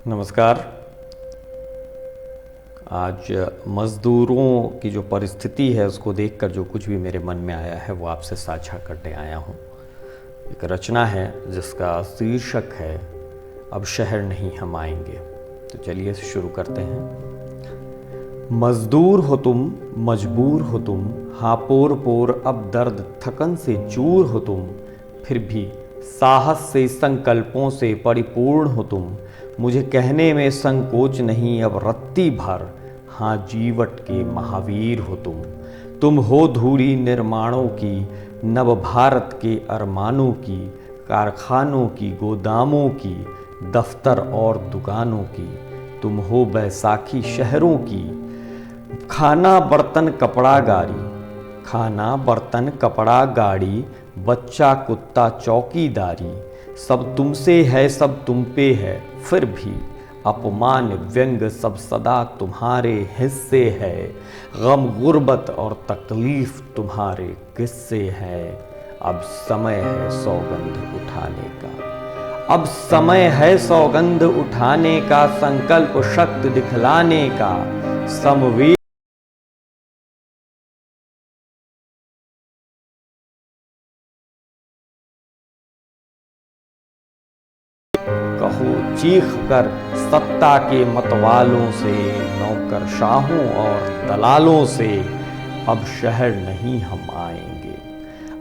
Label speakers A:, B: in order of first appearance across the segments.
A: नमस्कार। आज मज़दूरों की जो परिस्थिति है उसको देखकर जो कुछ भी मेरे मन में आया है वो आपसे साझा करने आया हूँ। एक रचना है जिसका शीर्षक है अब शहर नहीं हम आएंगे। तो चलिए शुरू करते हैं। मज़दूर हो तुम, मजबूर हो तुम, हाँ पोर पोर अब दर्द थकन से चूर हो तुम, फिर भी साहस से संकल्पों से परिपूर्ण हो तुम, मुझे कहने में संकोच नहीं अब रत्ती भर, हाँ जीवट के महावीर हो तुम हो धूरी निर्माणों की, नव भारत के अरमानों की, कारखानों की, गोदामों की, दफ्तर और दुकानों की, तुम हो बैसाखी शहरों की, खाना बर्तन कपड़ा गाड़ी, खाना बर्तन कपड़ा गाड़ी, बच्चा कुत्ता चौकीदारी, सब तुमसे है सब तुम पे है, फिर भी अपमान व्यंग सब सदा तुम्हारे हिस्से है, गम गुर्बत और तकलीफ तुम्हारे किस्से है, अब समय है सौगंध उठाने का, अब समय है सौगंध उठाने का, संकल्प शक्ति दिखलाने का, समवेत कहो चीख कर सत्ता के मतवालों से, नौकरशाहों और दलालों से, अब शहर नहीं हम आएंगे,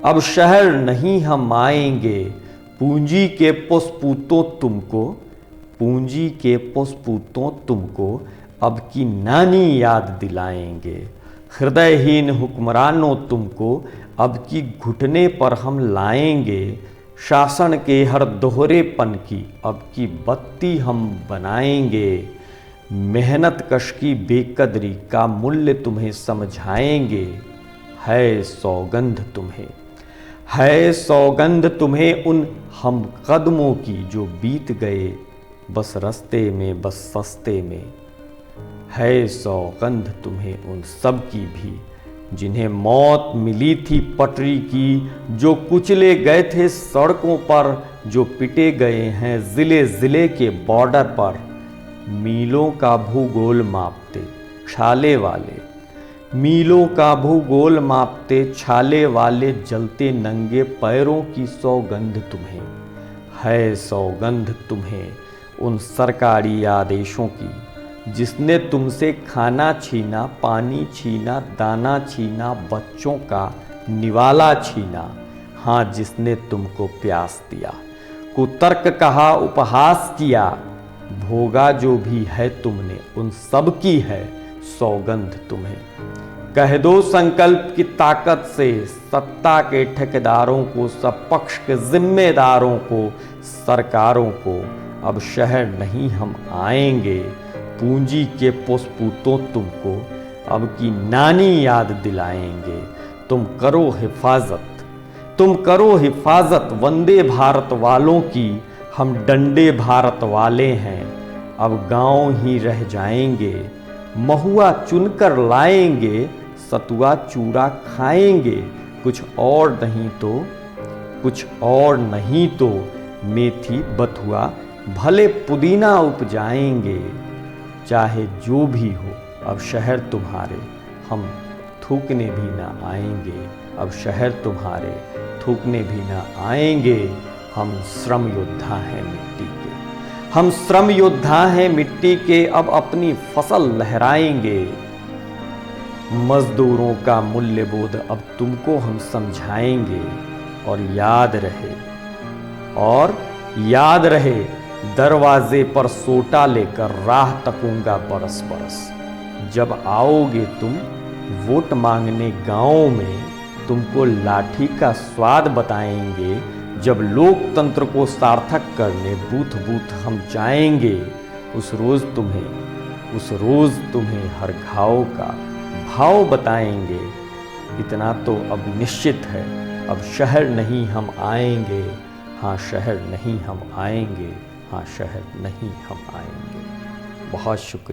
A: अब शहर नहीं हम आएंगे, पूंजी के पुष्पूतों तुमको, पूंजी के पुष्पूतों तुमको अब की नानी याद दिलाएंगे, हृदयहीन हुक्मरानों तुमको अब की घुटने पर हम लाएंगे, शासन के हर दोहरेपन की अब की बत्ती हम बनाएंगे, मेहनत कश की बेकदरी का मूल्य तुम्हें समझाएंगे, है सौगंध तुम्हें, है सौगंध तुम्हें उन हम कदमों की जो बीत गए बस रास्ते में बस सस्ते में, है सौगंध तुम्हें उन सब की भी जिन्हें मौत मिली थी पटरी की, जो कुचले गए थे सड़कों पर, जो पिटे गए हैं जिले जिले के बॉर्डर पर, मीलों का भूगोल मापते छाले वाले, मीलों का भूगोल मापते छाले वाले जलते नंगे पैरों की सौगंध तुम्हें, है सौगंध तुम्हें उन सरकारी आदेशों की जिसने तुमसे खाना छीना, पानी छीना, दाना छीना, बच्चों का निवाला छीना, हाँ जिसने तुमको प्यास दिया, कुतर्क कहा, उपहास किया, भोगा जो भी है तुमने उन सब की है सौगंध तुम्हें, कह दो संकल्प की ताकत से सत्ता के ठेकेदारों को, सब पक्ष के जिम्मेदारों को, सरकारों को, अब शहर नहीं हम आएंगे, पूंजी के पुष्पूतों तुमको अब की नानी याद दिलाएंगे, तुम करो हिफाजत, तुम करो हिफाजत वंदे भारत वालों की, हम डंडे भारत वाले हैं, अब गांव ही रह जाएंगे, महुआ चुनकर लाएंगे, सतुआ चूड़ा खाएंगे, कुछ और नहीं तो, कुछ और नहीं तो मेथी बथुआ भले पुदीना उपजाएंगे, चाहे जो भी हो अब शहर तुम्हारे हम थूकने भी ना आएंगे, अब शहर तुम्हारे थूकने भी ना आएंगे, हम श्रम योद्धा हैं मिट्टी के, हम श्रम योद्धा हैं मिट्टी के, अब अपनी फसल लहराएंगे, मजदूरों का मूल्य बोध अब तुमको हम समझाएंगे, और याद रहे दरवाजे पर सोटा लेकर राह तकूंगा बरस बरस, जब आओगे तुम वोट मांगने गांव में, तुमको लाठी का स्वाद बताएंगे, जब लोकतंत्र को सार्थक करने बूथ बूथ हम जाएंगे, उस रोज तुम्हें हर घाव का भाव बताएंगे, इतना तो अब निश्चित है अब शहर नहीं हम आएंगे, हाँ शहर नहीं हम आएंगे, हाँ शहर नहीं हम आएंगे। बहुत शुक्रिया।